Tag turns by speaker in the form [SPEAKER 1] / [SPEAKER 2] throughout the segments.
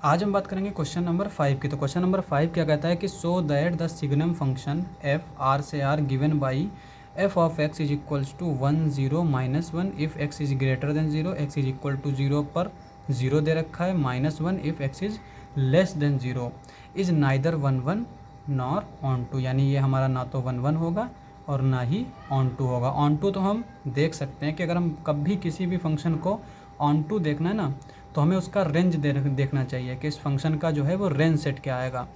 [SPEAKER 1] आज हम बात करेंगे क्वेश्चन नंबर 5 की। तो क्वेश्चन नंबर 5 क्या कहता है कि so that the signum function F R से R given by F of X is equals to 1 0 -1 if X is greater than 0, X is equal to 0 पर 0 दे रखा है, -1 if X is less than 0 is neither 1 1 nor onto. यानी ये हमारा ना तो 1 1 होगा और ना ही ऑन टू होगा। ऑन टू तो हम देख सकते हैं कि अगर हम कभी किसी भी फंक्शन को ऑन टू देखना है ना, तो हमें उसका रेंज देखना चाहिए कि इस फंक्शन का जो है वो रेंज सेट क्या आएगा।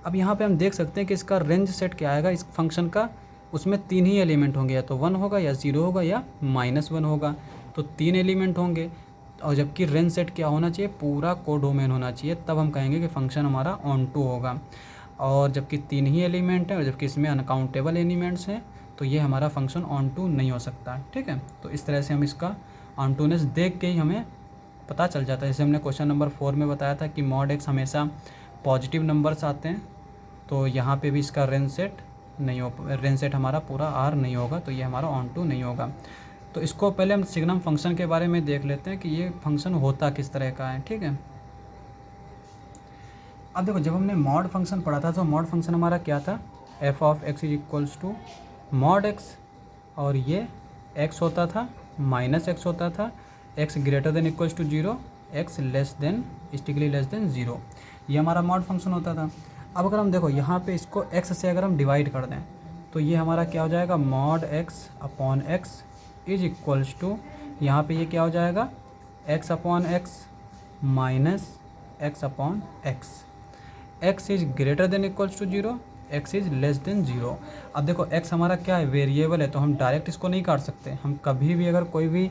[SPEAKER 1] अब यहाँ पे हम देख सकते हैं कि इसका रेंज सेट क्या आएगा इस फंक्शन का। उसमें 3 ही एलिमेंट होंगे, या तो 1 होगा या 0 होगा या -1 होगा। तो 3 एलिमेंट होंगे, और जबकि रेंज सेट क्या होना चाहिए, पूरा कोडोमेन होना चाहिए, तब हम कहेंगे कि फंक्शन हमारा ऑन टू होगा। और जबकि 3 ही एलिमेंट है और जबकि इसमें अनकाउंटेबल एलिमेंट्स हैं, तो ये हमारा फंक्शन ऑन टू नहीं हो सकता। ठीक है, तो इस तरह से हम इसका ऑन टूनेस देख के ही हमें पता चल जाता है। जैसे हमने क्वेश्चन नंबर 4 में बताया था कि मॉड एक्स हमेशा पॉजिटिव नंबर्स आते हैं, तो यहाँ पे भी इसका रेंज सेट नहीं हो, रेंज सेट हमारा पूरा आर नहीं होगा, तो ये हमारा ऑन टू नहीं होगा। तो इसको पहले हम सिग्नम फंक्शन के बारे में देख लेते हैं कि ये फंक्शन होता किस तरह का है। ठीक है, अब देखो, जब हमने मॉड फंक्शन पढ़ा था तो मॉड फंक्शन हमारा क्या था, F of X is equals to mod X, और ये एक्स होता था, -x होता था, x greater than equals to 0, x less than strictly less than 0, ये हमारा मॉड फंक्शन होता था। अब अगर हम देखो यहाँ पे इसको x से अगर हम डिवाइड कर दें, तो ये हमारा क्या हो जाएगा, mod x upon x is equals to, यहाँ पे ये क्या हो जाएगा, x upon x minus x upon x. x is greater than equals to 0, x is less than 0। अब देखो x हमारा क्या है, वेरिएबल है, तो हम डायरेक्ट इसको नहीं काट सकते। हम कभी भी अगर कोई भी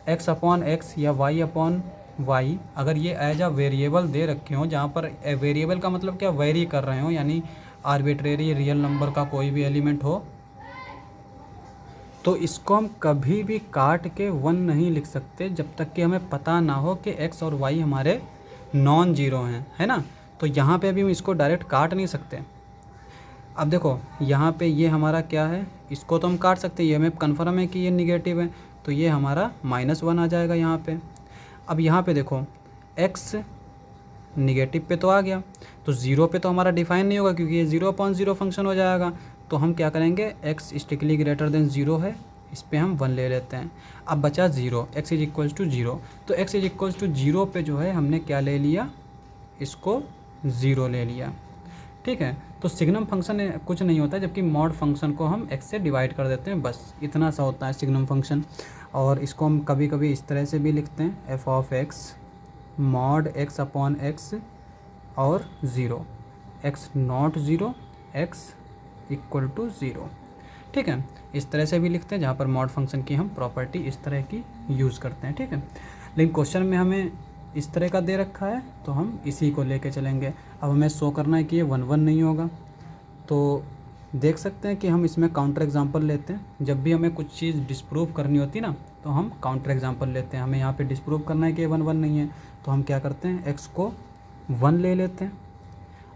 [SPEAKER 1] x अपॉन एक्स या y अपॉन वाई अगर ये एज अ वेरिएबल दे रखे हों, जहाँ पर वेरिएबल का मतलब क्या, वेरी कर रहे हो, यानी आर्बिट्रेरी रियल नंबर का कोई भी एलिमेंट हो, तो इसको हम कभी भी काट के 1 नहीं लिख सकते जब तक कि हमें पता ना हो कि x और y हमारे नॉन जीरो हैं, है ना। तो यहाँ पे भी हम इसको डायरेक्ट काट नहीं सकते। अब देखो यहाँ पे ये हमारा क्या है, इसको तो हम काट सकते हैं, ये हमें कन्फर्म है कि ये निगेटिव है, तो ये हमारा -1 आ जाएगा यहाँ पे। अब यहाँ पे देखो x निगेटिव पे तो आ गया, तो 0 पे तो हमारा डिफाइन नहीं होगा क्योंकि ये 0/0 फंक्शन हो जाएगा। तो हम क्या करेंगे, x स्ट्रिक्टली ग्रेटर देन 0 है, इस पर हम 1 ले लेते हैं। अब बचा 0, x इज इक्वल्स टू 0, तो x इज इक्वल्स टू 0 पे जो है हमने क्या ले लिया, इसको 0 ले लिया। ठीक है, तो सिग्नम फंक्शन कुछ नहीं होता, जबकि मॉड फंक्शन को हम x से डिवाइड कर देते हैं, बस इतना सा होता है सिग्नम फंक्शन। और इसको हम कभी कभी इस तरह से भी लिखते हैं, f of x mod x upon x और 0, x not 0, x equal to 0। ठीक है, इस तरह से भी लिखते हैं, जहाँ पर मॉड फंक्शन की हम प्रॉपर्टी इस तरह की यूज़ करते हैं। ठीक है, लेकिन क्वेश्चन में हमें इस तरह का दे रखा है, तो हम इसी को लेके चलेंगे। अब हमें शो करना है कि ये 1 1 नहीं होगा, तो देख सकते हैं कि हम इसमें काउंटर एग्जांपल लेते हैं। जब भी हमें कुछ चीज़ डिस्प्रूव करनी होती ना, तो हम काउंटर एग्जांपल लेते हैं। हमें यहाँ पे डिस्प्रूव करना है कि ये 1 1 नहीं है, तो हम क्या करते हैं, x को 1 ले लेते हैं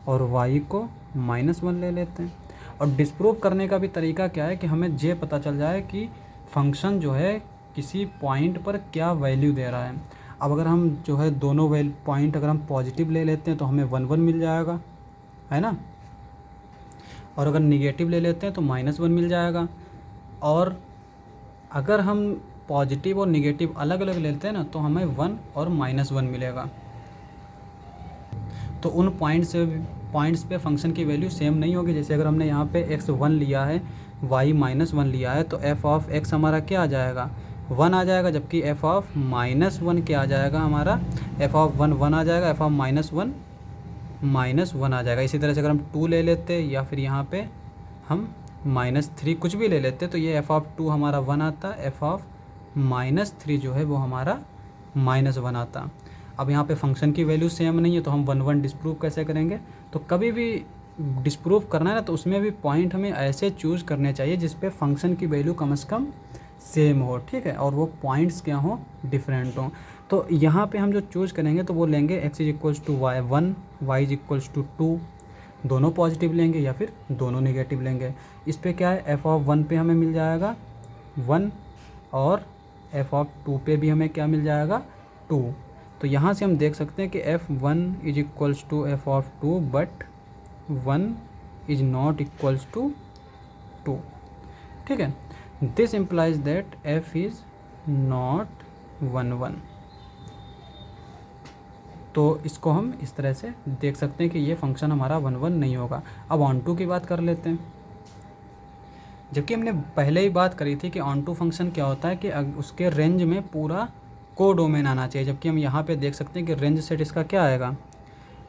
[SPEAKER 1] और y को -1 ले लेते हैं। और डिस्प्रूव करने का भी तरीका क्या है कि हमें ये पता चल जाए कि फंक्शन जो है किसी पॉइंट पर क्या वैल्यू दे रहा है। अब अगर हम जो है दोनों पॉइंट अगर हम पॉजिटिव ले लेते हैं तो हमें 1 1 मिल जाएगा, है ना, और अगर निगेटिव ले लेते हैं तो -1 मिल जाएगा। और अगर हम पॉजिटिव और निगेटिव अलग अलग लेते हैं ना, तो हमें 1 और -1 मिलेगा। तो उन पॉइंट्स पे फंक्शन की वैल्यू सेम नहीं होगी। जैसे अगर हमने यहाँ पे x 1 लिया है, y -1 लिया है, तो f ऑफ x हमारा क्या आ जाएगा, 1 आ जाएगा, जबकि f ऑफ -1 क्या आ जाएगा हमारा, f ऑफ 1 1 आ जाएगा, f ऑफ -1 -1 आ जाएगा। इसी तरह से अगर हम 2 ले लेते या फिर यहाँ पे हम -3 कुछ भी ले लेते, तो ये f ऑफ 2 हमारा 1 आता, f ऑफ -3 जो है वो हमारा -1 आता। अब यहाँ पे फंक्शन की वैल्यू सेम नहीं है, तो हम 1 1 डिस्प्रूव कैसे करेंगे। तो कभी भी डिस्प्रूव करना है ना, तो उसमें भी पॉइंट हमें ऐसे चूज़ करने चाहिए जिस पे फंक्शन की वैल्यू कम से कम सेम हो। ठीक है, और वो पॉइंट्स क्या हों, डिफरेंट हों। तो यहाँ पे हम जो चूज़ करेंगे तो वो लेंगे x is equals to y 1, y is equals to 2, दोनों पॉजिटिव लेंगे या फिर दोनों नेगेटिव लेंगे। इस पे क्या है, f ऑफ 1 पे हमें मिल जाएगा 1, और f ऑफ 2 पे भी हमें क्या मिल जाएगा, 2। तो यहाँ से हम देख सकते हैं कि f1 is equals to f of 2 but 1 is not equals to 2। ठीक है, this implies that f is not 1 1। तो इसको हम इस तरह से देख सकते हैं कि ये फंक्शन हमारा 1 1 नहीं होगा। अब ऑन टू की बात कर लेते हैं। जबकि हमने पहले ही बात करी थी कि ऑन टू फंक्शन क्या होता है कि उसके रेंज में पूरा कोडोमेन आना चाहिए, जबकि हम यहाँ पे देख सकते हैं कि रेंज सेट इसका क्या आएगा,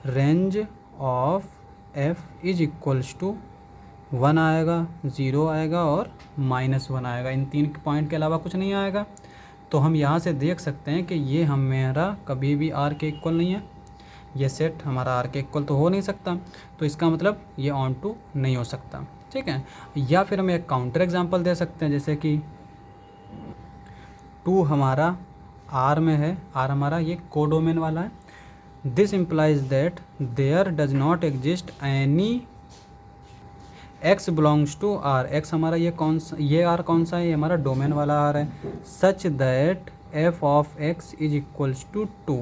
[SPEAKER 1] range of f is equals to 1 आएगा, 0 आएगा और -1 आएगा। इन 3 पॉइंट के अलावा कुछ नहीं आएगा। तो हम यहाँ से देख सकते हैं कि ये हमारा कभी भी r के इक्वल नहीं है, ये सेट हमारा r के इक्वल तो हो नहीं सकता। तो इसका मतलब ये ऑन टू नहीं हो सकता। ठीक है, या फिर हम एक काउंटर एग्जांपल दे सकते हैं, जैसे कि 2 हमारा r में है, r हमारा ये कोडोमेन वाला है। This implies that there does not exist any x belongs to r। x हमारा ये r कौन सा है, ये हमारा डोमेन वाला r है। Such that f of x is equals to 2।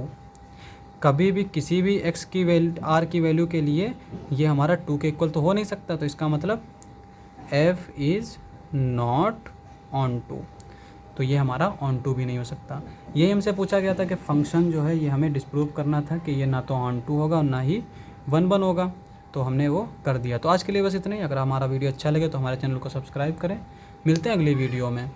[SPEAKER 1] कभी भी किसी भी x की वैल्यू r की वैल्यू के लिए ये हमारा 2 के इक्वल तो हो नहीं सकता। तो इसका मतलब f is not onto, तो ये हमारा ऑन टू भी नहीं हो सकता। यही हमसे पूछा गया था कि फंक्शन जो है ये हमें डिस्प्रूव करना था कि ये ना तो ऑन टू होगा और ना ही 1 1 होगा। तो हमने वो कर दिया। तो आज के लिए बस इतना ही। अगर हमारा वीडियो अच्छा लगे तो हमारे चैनल को सब्सक्राइब करें। मिलते हैं अगली वीडियो में।